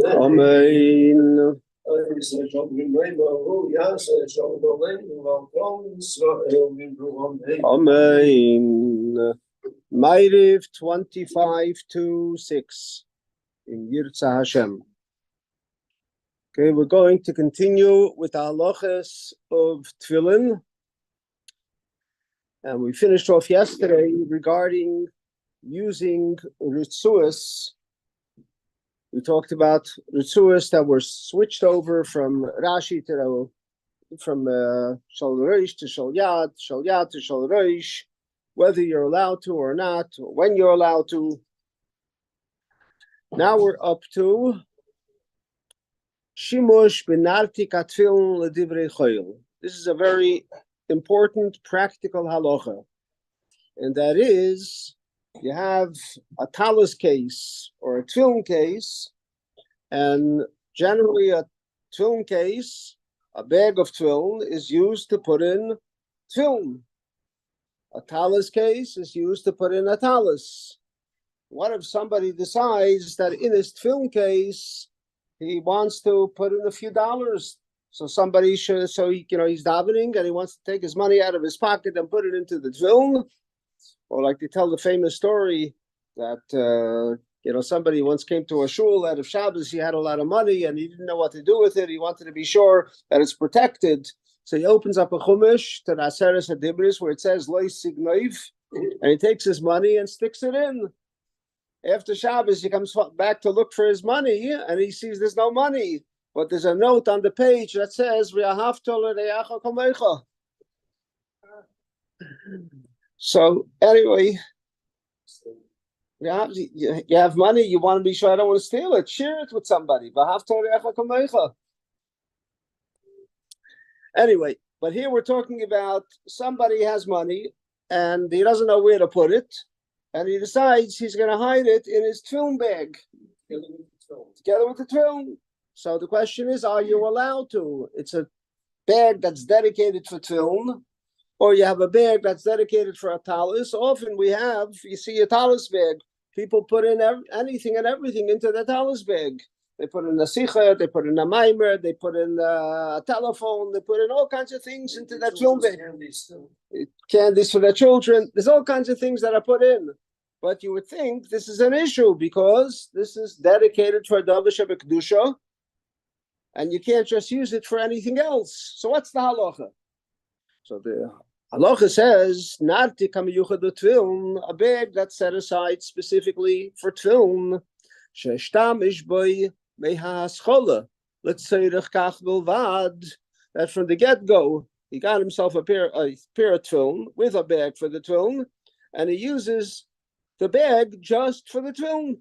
Amen. Amen. Ma'ariv 25:6 in Yirtzeh Hashem. Okay, we're going to continue with the halachas of Tefillin. And we finished off yesterday regarding using ritzuas. We talked about ritzuas that were switched over from Rashi to from Shal Reish to Shal Yad to Shal Reish, whether you're allowed to or not, or when you're allowed to. Now we're up to Shimush Benartik Atfilin L'Divrei Chayil. This is a very important practical halacha, and that is you have a talus case or a tefillin case, and generally a tefillin case, a bag of tefillin, is used to put in tefillin. A talus case is used to put in a talus. What if somebody decides that in his tefillin case he wants to put in a few dollars? So somebody should, he's davening and he wants to take his money out of his pocket and put it into the tefillin. Or like they tell the famous story that, somebody once came to a shul out of Shabbos, he had a lot of money and he didn't know what to do with it. He wanted to be sure that it's protected. So he opens up a chumash to the Aseres HaDibros where it says, Lo Signoiv, and he takes his money and sticks it in. After Shabbos, he comes back to look for his money and he sees there's no money. But there's a note on the page that says, so anyway, you have money, you want to be sure I don't want to steal it, share it with somebody. Anyway, but here we're talking about somebody has money and he doesn't know where to put it, and he decides he's going to hide it in his tefillin bag together with the tefillin. So the question is, are you allowed to? It's a bag that's dedicated for tefillin, or you have a bag that's dedicated for a talus. Often you see a talus bag. People put in anything and everything into the talus bag. They put in a sicha, they put in a mimer, they put in a telephone, they put in all kinds of things into that tefillin bag. Candies for their children. There's all kinds of things that are put in. But you would think this is an issue because this is dedicated for Davish Kedusha, and you can't just use it for anything else. So what's the halacha? So the halacha says, Narti kamiyuchad tefillin, a bag that's set aside specifically for tefillin, she'shtamish boy mehaschala, let's say rechkach bilvad, that from the get-go, he got himself a pair of tefillin with a bag for the tefillin, and he uses the bag just for the tefillin.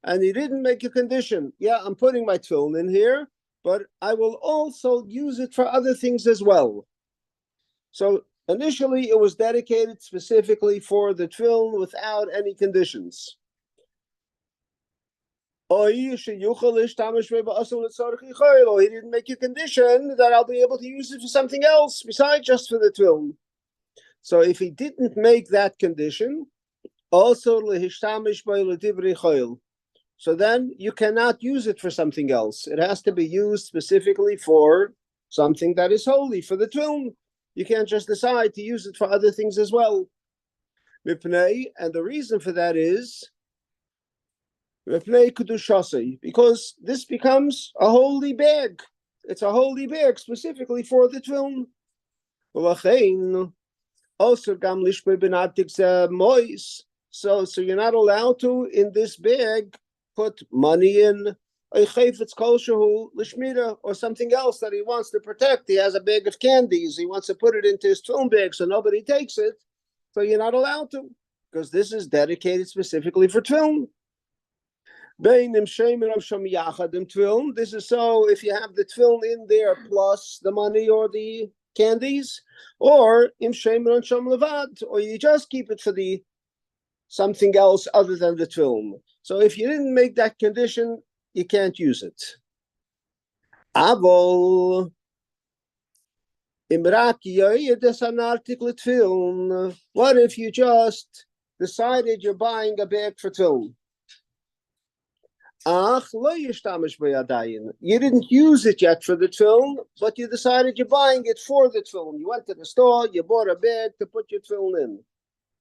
And he didn't make a condition. Yeah, I'm putting my tefillin in here, but I will also use it for other things as well. So initially it was dedicated specifically for the tefillin without any conditions. Or he didn't make a condition that I'll be able to use it for something else besides just for the tefillin. So if he didn't make that condition, also so then you cannot use it for something else. It has to be used specifically for something that is holy, for the tefillin. You can't just decide to use it for other things as well. And the reason for that is because this becomes a holy bag. It's a holy bag specifically for the tefillin. Also, so you're not allowed to, in this bag, put money in, or something else that he wants to protect. He has a bag of candies. He wants to put it into his tefillin bag so nobody takes it. So you're not allowed to, because this is dedicated specifically for tefillin. This is so if you have the tefillin in there plus the money or the candies, or or you just keep it for the something else other than the tefillin. So if you didn't make that condition, you can't use it. Avol what if you just decided you're buying a bag for tefillin? You didn't use it yet for the tefillin, but you decided you're buying it for the tefillin. You went to the store, you bought a bag to put your tefillin in.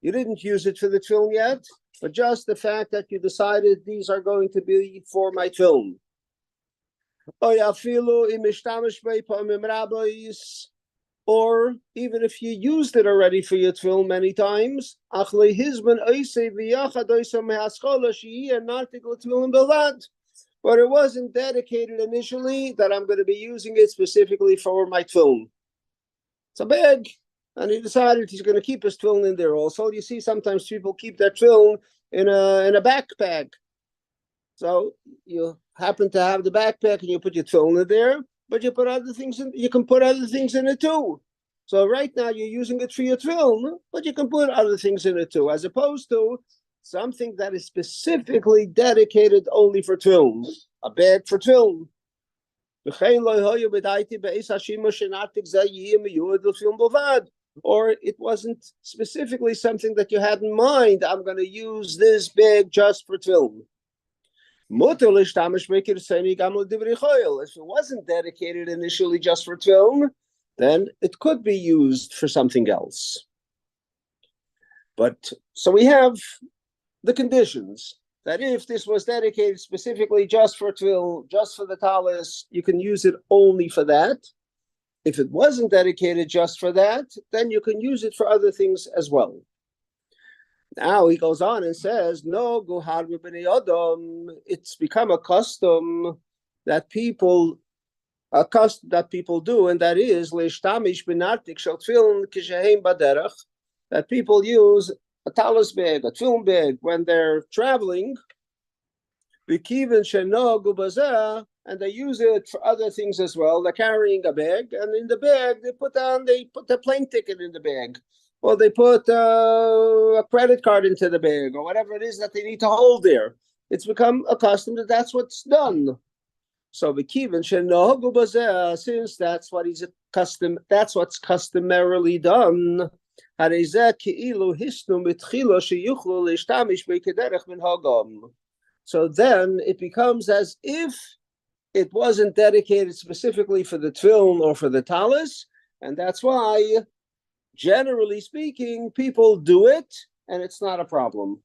You didn't use it for the tefillin yet, but just the fact that you decided these are going to be for my tefillin. Or even if you used it already for your tefillin many times, but it wasn't dedicated initially that I'm going to be using it specifically for my tefillin. It's a bag, and he decided he's going to keep his tefillin in there also. You see, sometimes people keep their tefillin in a backpack. So you happen to have the backpack and you put your tefillin in there, but you put other things in. You can put other things in it too. So right now you're using it for your tefillin, but you can put other things in it too, as opposed to something that is specifically dedicated only for tefillin, a bag for tefillin. Or it wasn't specifically something that you had in mind. I'm going to use this bag just for tefillin. If it wasn't dedicated initially just for tefillin, then it could be used for something else. But so we have the conditions that if this was dedicated specifically just for tefillin, just for the talis, you can use it only for that. If it wasn't dedicated just for that, then you can use it for other things as well. Now he goes on and says, "No, it's become a custom that people do, and that is that people use a talis bag, a tefillin bag, when they're traveling, and they use it for other things as well. They're carrying a bag, and in the bag they put the plane ticket in the bag. Or they put a credit card into the bag, or whatever it is that they need to hold there. It's become a custom that that's what's done. So since that's what is custom, that's what's customarily done. So then it becomes as if it wasn't dedicated specifically for the tefillin or for the talis, and that's why, generally speaking, people do it, and it's not a problem.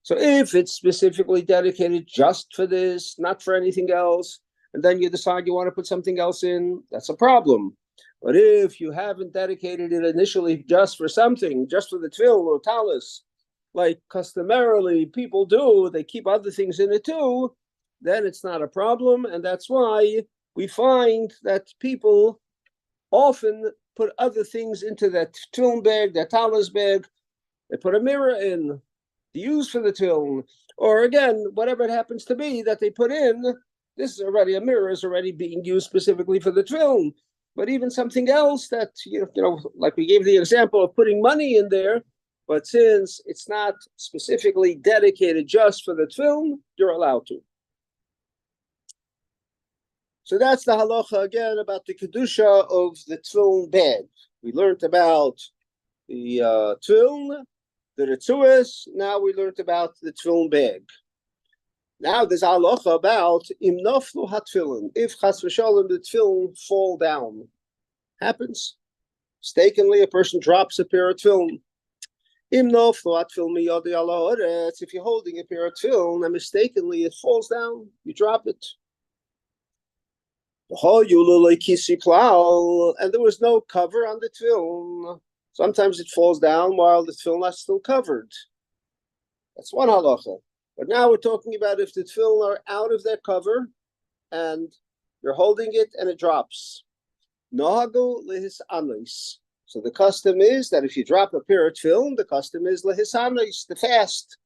So if it's specifically dedicated just for this, not for anything else, and then you decide you want to put something else in, that's a problem. But if you haven't dedicated it initially just for something, just for the tefillin or talis, like customarily people do, they keep other things in it too, then it's not a problem, and that's why we find that people often put other things into that tefillin bag, that talis bag. They put a mirror in to use for the tefillin, or again, whatever it happens to be that they put in. This is already a mirror is already being used specifically for the tefillin. But even something else that like we gave the example of putting money in there, but since it's not specifically dedicated just for the tefillin, you're allowed to. So that's the halacha again about the kedusha of the tefillin bag. We learned about the tefillin, the retzuas. Now we learned about the tefillin bag. Now there's halacha about im naflu hatfillin. If chas v'shalom the tefillin fall down, happens mistakenly, a person drops a pair of tefillin. Im naflu hatfillin miyadi ala haaretz. If you're holding a pair of tefillin and mistakenly it falls down, you drop it. And there was no cover on the tefillin. Sometimes it falls down while the tefillin is still covered. That's one halacha. But now we're talking about if the tefillin are out of their cover and you're holding it and it drops. Nohagu lehis anos. So the custom is that if you drop a pair of tefillin, the custom is lehis anos, the fast.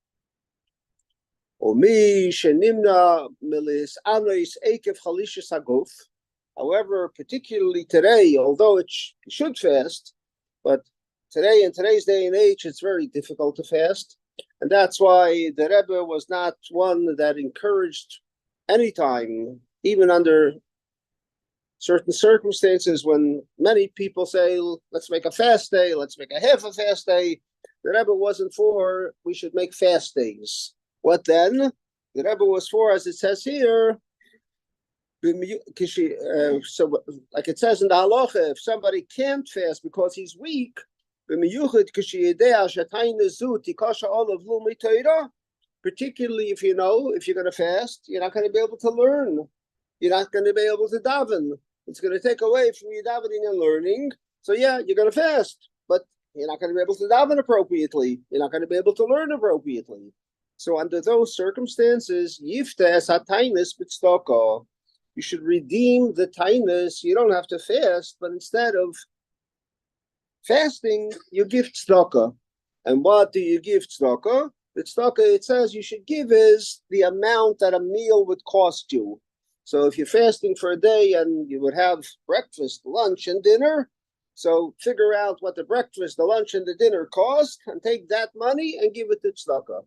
However, particularly today, although it should fast, but today in today's day and age, it's very difficult to fast. And that's why the Rebbe was not one that encouraged any time, even under certain circumstances when many people say, let's make a fast day, let's make a half a fast day. The Rebbe wasn't for, we should make fast days. What then? The Rebbe was for, as it says here, so like it says in the halacha, if somebody can't fast because he's weak, particularly if you know, if you're going to fast, you're not going to be able to learn. You're not going to be able to daven. It's going to take away from your davening and learning. So yeah, you're going to fast, but you're not going to be able to daven appropriately. You're not going to be able to learn appropriately. So under those circumstances, yiftes hatainis b'tzedakah. You should redeem the tainus. You don't have to fast, but instead of fasting, you give tzedakah. And what do you give tzedakah? The tzedakah, it says you should give is the amount that a meal would cost you. So if you're fasting for a day and you would have breakfast, lunch, and dinner, so figure out what the breakfast, the lunch, and the dinner cost, and take that money and give it to tzedakah.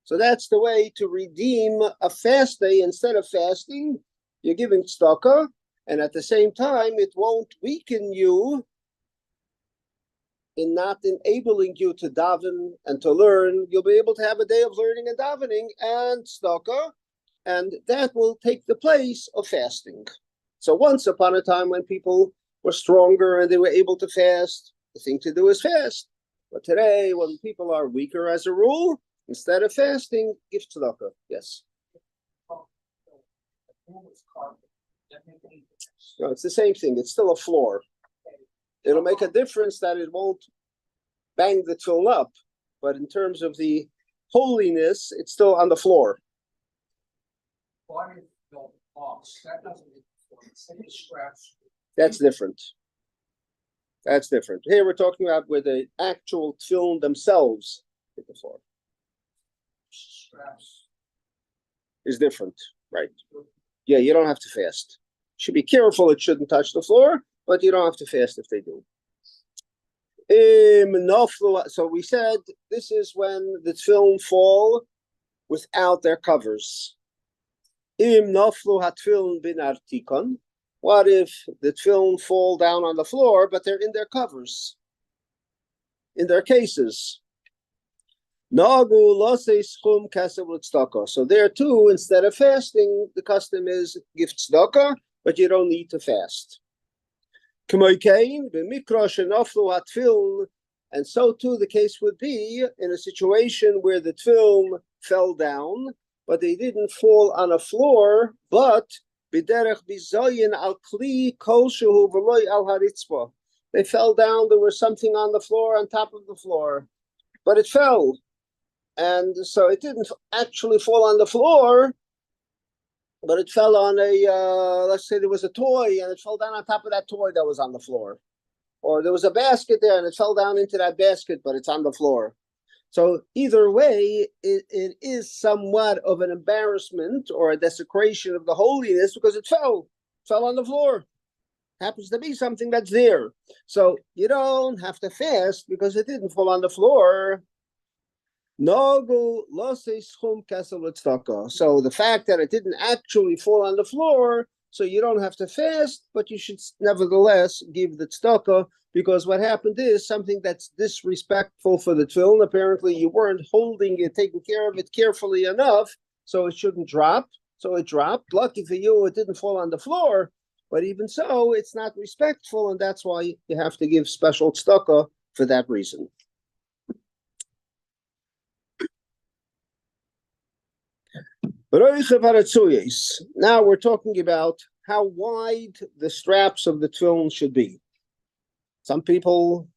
So that's the way to redeem a fast day. Instead of fasting, you're giving tzedakah, and at the same time, it won't weaken you in not enabling you to daven and to learn. You'll be able to have a day of learning and davening and tzedakah, and that will take the place of fasting. So once upon a time when people were stronger and they were able to fast, the thing to do is fast. But today, when people are weaker as a rule, instead of fasting, give tzedakah. Yes? No, it's the same thing. It's still a floor. It'll make a difference that it won't bang the tefillin up, but in terms of the holiness, it's still on the floor. That's different. That's different. Here we're talking about where the actual tefillin themselves hit the floor. Is different, right? Yeah, you don't have to fast. Should be careful; it shouldn't touch the floor, but you don't have to fast if they do. So we said this is when the tefillin fall without their covers. Im naflu hatfillin bin artikon. What if the tefillin fall down on the floor, but they're in their covers, in their cases? So there too, instead of fasting, the custom is give tzedakah, but you don't need to fast. And so too the case would be in a situation where the tefillin fell down, but they didn't fall on a floor, but they fell down, there was something on the floor, on top of the floor, but it fell. And so it didn't actually fall on the floor, but it fell on let's say there was a toy and it fell down on top of that toy that was on the floor. Or there was a basket there and it fell down into that basket, but it's on the floor. So either way, it is somewhat of an embarrassment or a desecration of the holiness because it fell on the floor. Happens to be something that's there. So you don't have to fast because it didn't fall on the floor. So the fact that it didn't actually fall on the floor, so you don't have to fast, but you should nevertheless give the tzedakah, because what happened is something that's disrespectful for the tefillin. Apparently you weren't holding it, taking care of it carefully enough, so it shouldn't drop. So it dropped. Lucky for you, it didn't fall on the floor, but even so, it's not respectful, and that's why you have to give special tzedakah for that reason. Now we're talking about how wide the straps of the tefillin should be. Some people,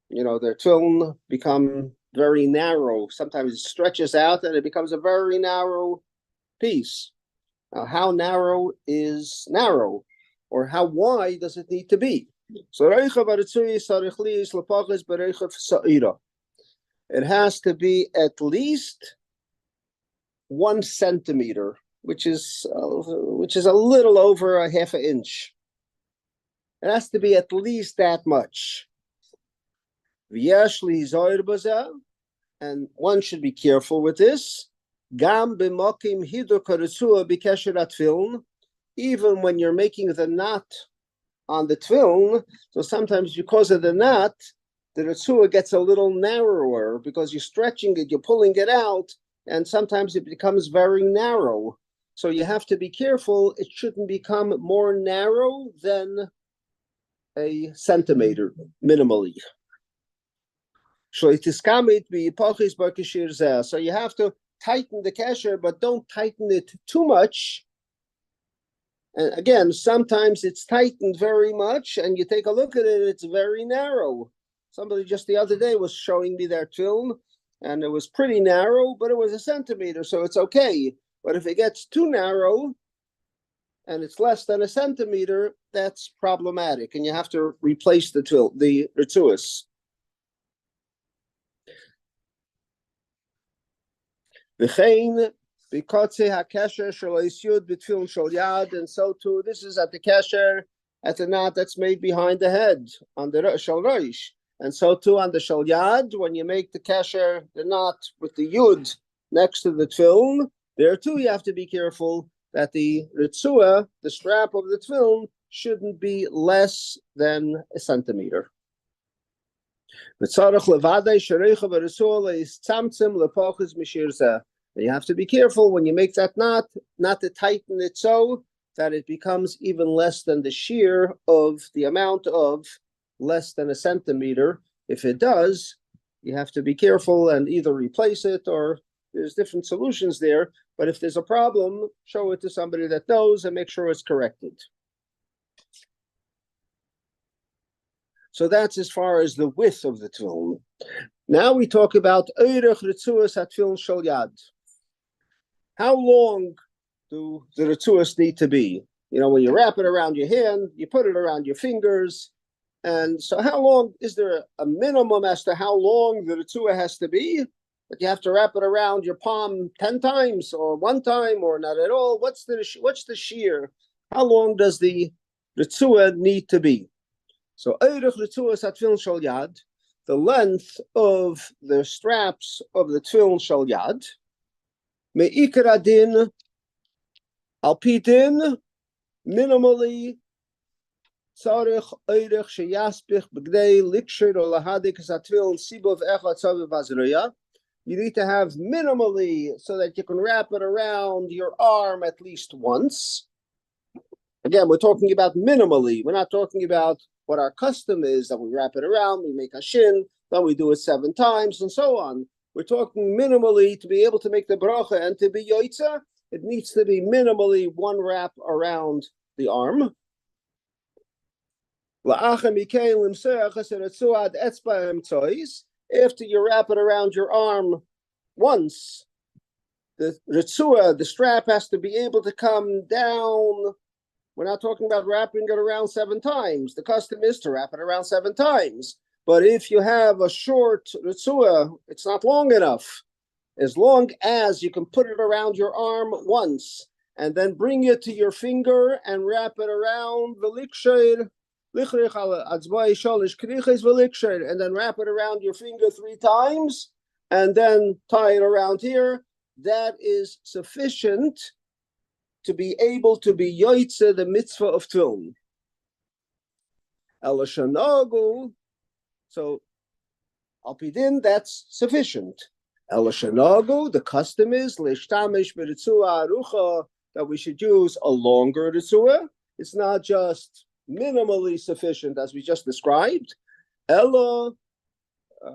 their tefillin become very narrow. Sometimes it stretches out and it becomes a very narrow piece. Now, how narrow is narrow? Or how wide does it need to be? So it has to be at least 1 centimeter, which is a little over a half an inch. It has to be at least that much. and one should be careful with this. Gam b'mokim hidur karetzua b'kesher atfilin, even when you're making the knot on the tefillin, so sometimes because of the knot, the retzua gets a little narrower because you're stretching it, you're pulling it out, and sometimes it becomes very narrow. So you have to be careful. It shouldn't become more narrow than a centimeter, minimally. So you have to tighten the kesher, but don't tighten it too much. And again, sometimes it's tightened very much, and you take a look at it, it's very narrow. Somebody just the other day was showing me their tefillin, and it was pretty narrow, but it was a centimeter, so it's okay. But if it gets too narrow, and it's less than a centimeter, that's problematic, and you have to replace the ritzuas. V'chein b'kotze hakesher shel isyud b'tefillin shel yad, and so too, this is at the kesher, at the knot that's made behind the head, on the shel roish. And so too on the shel yad, when you make the kesher, the knot with the yud next to the tefillin, there too you have to be careful that the ritzua, the strap of the tefillin, shouldn't be less than a centimeter. You have to be careful when you make that knot, not to tighten it so that it becomes even less than the shear of the amount of less than a centimeter. If it does, you have to be careful and either replace it, or there's different solutions there. But if there's a problem, show it to somebody that knows and make sure it's corrected. So that's as far as the width of the tefillin. Now we talk about oirech ritzuas hatefillin shel yad. How long do the ritzuas need to be? You know, when you wrap it around your hand, you put it around your fingers. And so how long, is there a minimum as to how long the ritzua has to be? But you have to wrap it around your palm 10 times or one time or not at all? What's the shear? How long does the ritzua need to be? So oirech ritzuas hatefillin shel yad, the length of the straps of the tefillin shel yad, me'ikar adin, al pi din, minimally, tzarich oirech sheyaspich b'gdei liksher or lahadik hatefillin sibov echad tzav v'azriya. You need to have minimally so that you can wrap it around your arm at least once. Again, we're talking about minimally. We're not talking about what our custom is, that we wrap it around, we make a shin, then we do it 7 times, and so on. We're talking minimally to be able to make the bracha and to be yoitza. It needs to be minimally 1 wrap around the arm. After you wrap it around your arm once, the ritzua, the strap, has to be able to come down. We're not talking about wrapping it around 7 times. The custom is to wrap it around 7 times. But if you have a short ritzua, it's not long enough. As long as you can put it around your arm once, and then bring it to your finger and wrap it around the liksher, and then wrap it around your finger 3 times, and then tie it around here, that is sufficient to be able to be yoitze the mitzvah of tefillin. Elashanagu, so alpidin, that's sufficient. Elashanagu, the custom is lishtamish b'ritzua arucha, that we should use a longer ritzua. It's not just minimally sufficient as we just described. Elo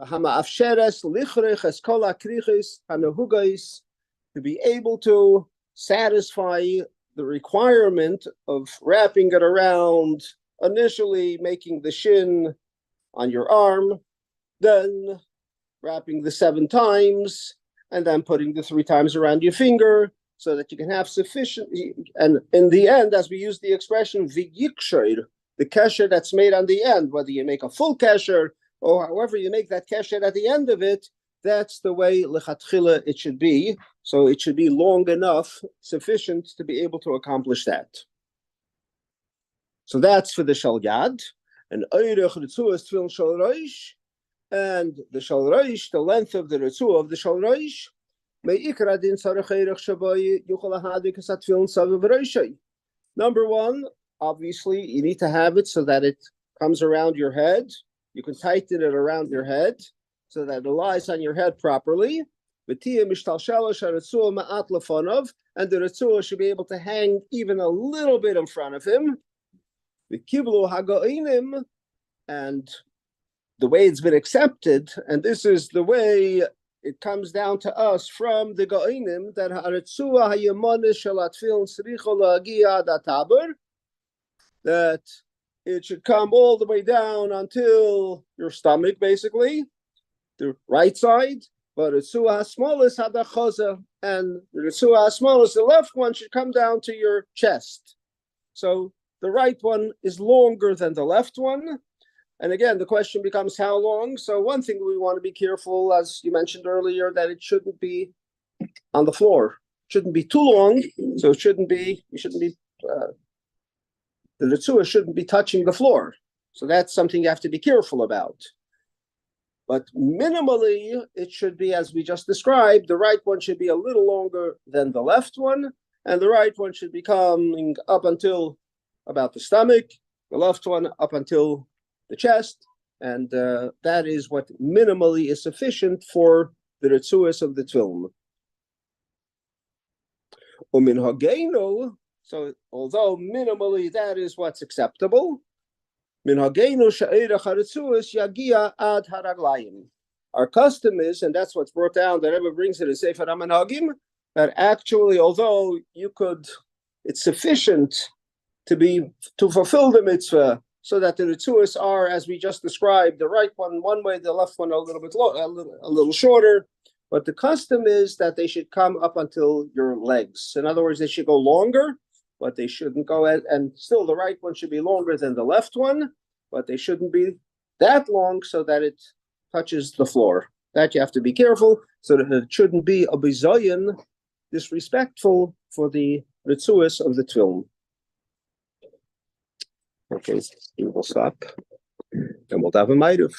hama'afsheres lichrech es kol hakrichis hanehugais, to be able to satisfy the requirement of wrapping it around, initially making the shin on your arm, then wrapping the 7 times, and then putting the 3 times around your finger, so that you can have sufficient, and in the end, as we use the expression, v'yiksher, the kesher that's made on the end, whether you make a full kesher, or however you make that kesher at the end of it, that's the way lechatchila it should be. So it should be long enough, sufficient to be able to accomplish that. So that's for the shel yad. And oirech ritzuas tefillin shel roish, And the shalreish, the length of the Ritzuah of the shalreish, number one, obviously, you need to have it so that it comes around your head. You can tighten it around your head so that it lies on your head properly. And the Ritzuah should be able to hang even a little bit in front of him. And the way it's been accepted, and this is the way it comes down to us from the Ga'inim, that that it should come all the way down until your stomach, basically, the right side. But Ritzuah HaSmolis Hadachoza, and the Ritzuah HaSmolis, the left one, should come down to your chest. So the right one is longer than the left one. And again, the question becomes how long. So one thing we want to be careful, as you mentioned earlier, that it shouldn't be on the floor. It shouldn't be too long. So it shouldn't be, the Ritzuah shouldn't be touching the floor. So that's something you have to be careful about. But minimally, it should be, as we just described, the right one should be a little longer than the left one, and the right one should be coming up until about the stomach, the left one up until the chest, and that is what minimally is sufficient for the Ritzuahs of the Tefillin. Umin Hageinu, so although minimally that is what's acceptable, Min Hageinu she'erech haRitzuahs yagia ad haraglayim. Our custom is, and that's what's brought down, that Rabbi brings it in Sefer HaManhagim, that actually, although it's sufficient to fulfill the mitzvah, so that the Ritzuahs are, as we just described, the right one way, the left one a little shorter. But the custom is that they should come up until your legs. In other words, they should go longer, but they shouldn't go and still the right one should be longer than the left one, but they shouldn't be that long so that it touches the floor. That you have to be careful, so that it shouldn't be a bizayin, disrespectful for the Ritzuahs of the Tefillin. Okay, we will stop. And we'll have a ma'ariv.